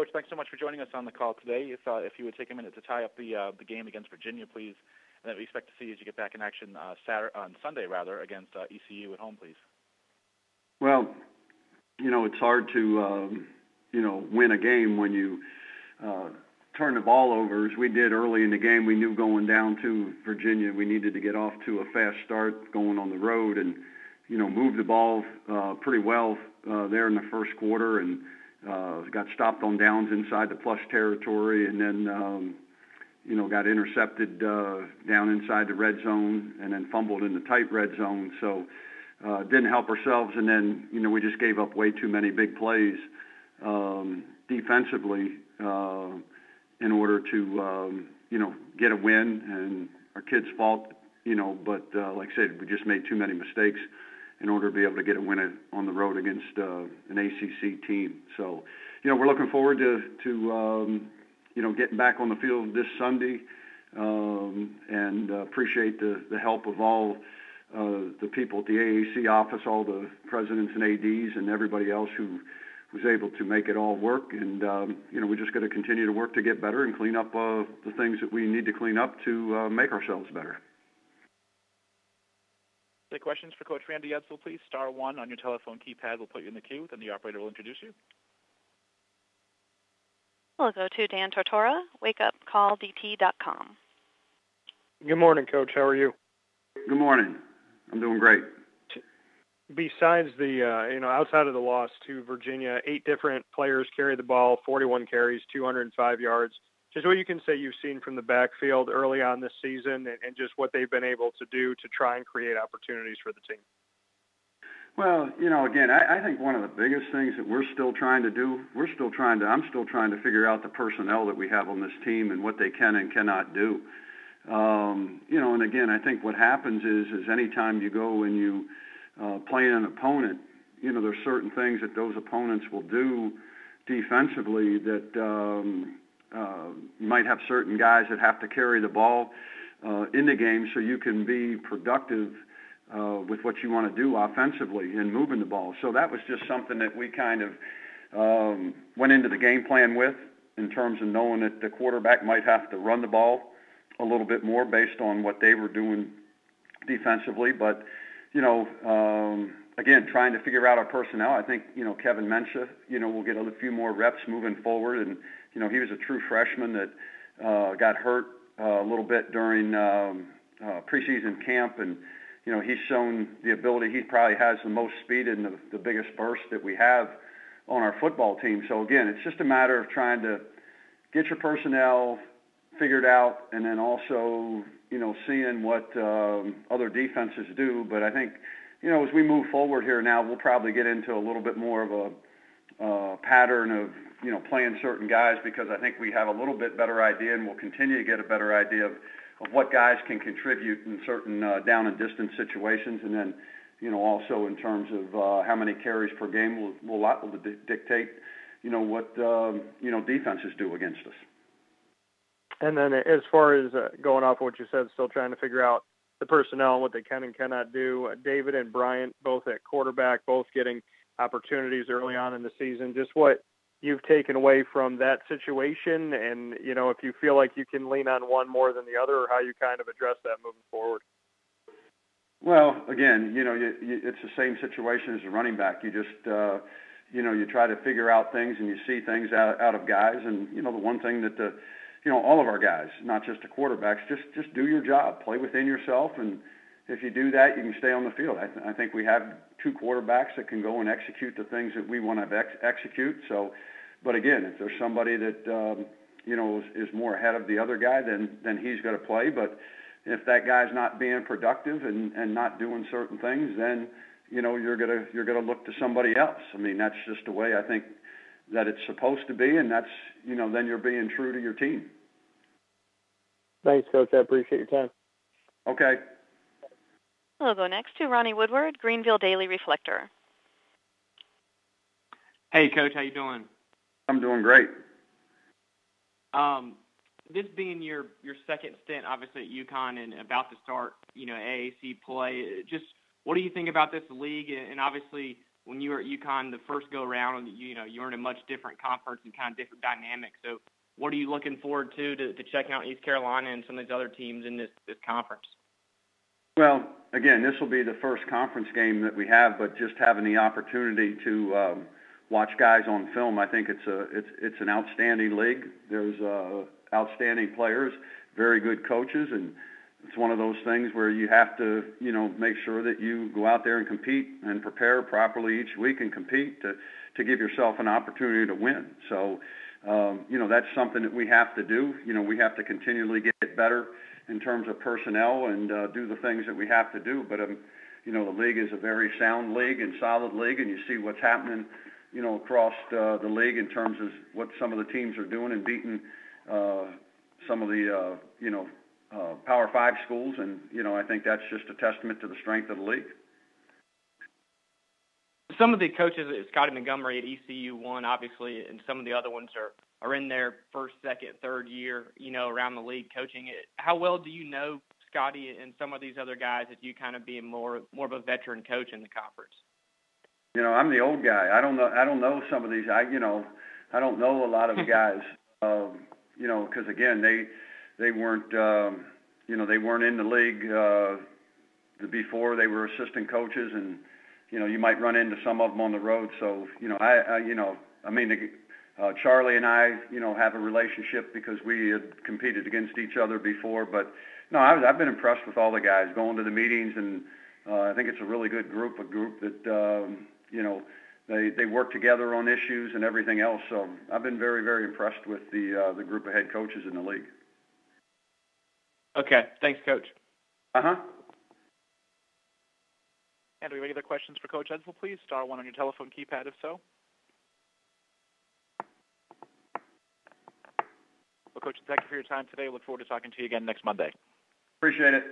Coach, thanks so much for joining us on the call today. If you would take a minute to tie up the game against Virginia, please, and that we expect to see as you get back in action on Sunday against ECU at home, please. Well, it's hard to, win a game when you turn the ball over. As we did early in the game, we knew going down to Virginia, we needed to get off to a fast start going on the road and, move the ball pretty well there in the first quarter and got stopped on downs inside the plus territory and then, got intercepted down inside the red zone and then fumbled in the tight red zone. So didn't help ourselves. And then, we just gave up way too many big plays defensively in order to, get a win. And our kids' fault, but like I said, we just made too many mistakes in order to be able to get a win on the road against an ACC team. So, we're looking forward to getting back on the field this Sunday and appreciate the help of all the people at the AAC office, all the presidents and ADs and everybody else who was able to make it all work. And, we're just going to continue to work to get better and clean up the things that we need to clean up to make ourselves better. Take questions for Coach Randy Edsall, please. *1 on your telephone keypad will put you in the queue. Then the operator will introduce you. We'll go to Dan Tortora, wakeupcalldt.com. Good morning, Coach. How are you? Good morning. I'm doing great. Besides the, outside of the loss to Virginia, 8 different players carried the ball, 41 carries, 205 yards. Just what you can say you've seen from the backfield early on this season and just what they've been able to do to try and create opportunities for the team. Well, again, I think one of the biggest things that we're still trying to do, I'm still trying to figure out the personnel that we have on this team and what they can and cannot do. And again, I think what happens is anytime you go and you play an opponent, there's certain things that those opponents will do defensively that you might have certain guys that have to carry the ball in the game so you can be productive with what you want to do offensively and moving the ball. So that was just something that we kind of went into the game plan with in terms of knowing that the quarterback might have to run the ball a little bit more based on what they were doing defensively. But, again, trying to figure out our personnel. I think, Kevin Mensah, will get a few more reps moving forward. And, he was a true freshman that got hurt a little bit during preseason camp. And, he's shown the ability. He probably has the most speed and the biggest burst that we have on our football team. So, again, it's just a matter of trying to get your personnel figured out and then also, seeing what other defenses do. But I think, as we move forward here now, we'll probably get into a little bit more of a pattern of, playing certain guys because I think we have a little bit better idea and we'll continue to get a better idea of what guys can contribute in certain down and distance situations. And then, also in terms of how many carries per game will dictate, what, defenses do against us. And then as far as going off of what you said, still trying to figure out the personnel and what they can and cannot do, David and Bryant, both at quarterback, both getting opportunities early on in the season, just what you've taken away from that situation and, if you feel like you can lean on one more than the other or how you kind of address that moving forward. Well, again, it's the same situation as a running back. You just, you try to figure out things and you see things out of guys. And, the one thing that all of our guys, not just the quarterbacks, just do your job, play within yourself. And if you do that, you can stay on the field. I think we have 2 quarterbacks that can go and execute the things that we want to execute. So, but again, if there's somebody that, is more ahead of the other guy, then he's going to play. But if that guy's not being productive and not doing certain things, then, you're going to look to somebody else. I mean, that's just the way I think that it's supposed to be. And that's, then you're being true to your team. Thanks, Coach. I appreciate your time. Okay. We'll go next to Ronnie Woodward, Greenville Daily Reflector. Hey, Coach. How you doing? I'm doing great. This being your second stint, obviously, at UConn and about to start, AAC play, just what do you think about this league? And obviously, when you were at UConn the first go around, you were in a much different conference and kind of different dynamic. So what are you looking forward to checking out East Carolina and some of these other teams in this conference? Well, again, this will be the first conference game that we have, but just having the opportunity to watch guys on film, I think it's an outstanding league. There's outstanding players, very good coaches, and it's one of those things where you have to, make sure that you go out there and compete and prepare properly each week and compete to give yourself an opportunity to win. So, that's something that we have to do. We have to continually get better in terms of personnel and do the things that we have to do. But, the league is a very sound league and solid league, and you see what's happening, across the league in terms of what some of the teams are doing and beating some of the, Power 5 schools. And, I think that's just a testament to the strength of the league. Some of the coaches, Scotty Montgomery at ECU won, obviously, and some of the other ones are in their first, second, third year, around the league coaching. How well do you know Scotty and some of these other guys that you kind of being more of a veteran coach in the conference? I'm the old guy. I don't know some of these. I don't know a lot of the guys, because again, they weren't, they weren't in the league before. They were assistant coaches, and you might run into some of them on the road. So, Charlie and I, have a relationship because we had competed against each other before. But no, I've been impressed with all the guys going to the meetings, and I think it's a really good group that, they work together on issues and everything else. So I've been very, very impressed with the group of head coaches in the league. Okay. Thanks, Coach. Uh-huh. And do we have any other questions for Coach Edsall, please? Star 1 on your telephone keypad, if so. Well, Coach, thank you for your time today. Look forward to talking to you again next Monday. Appreciate it.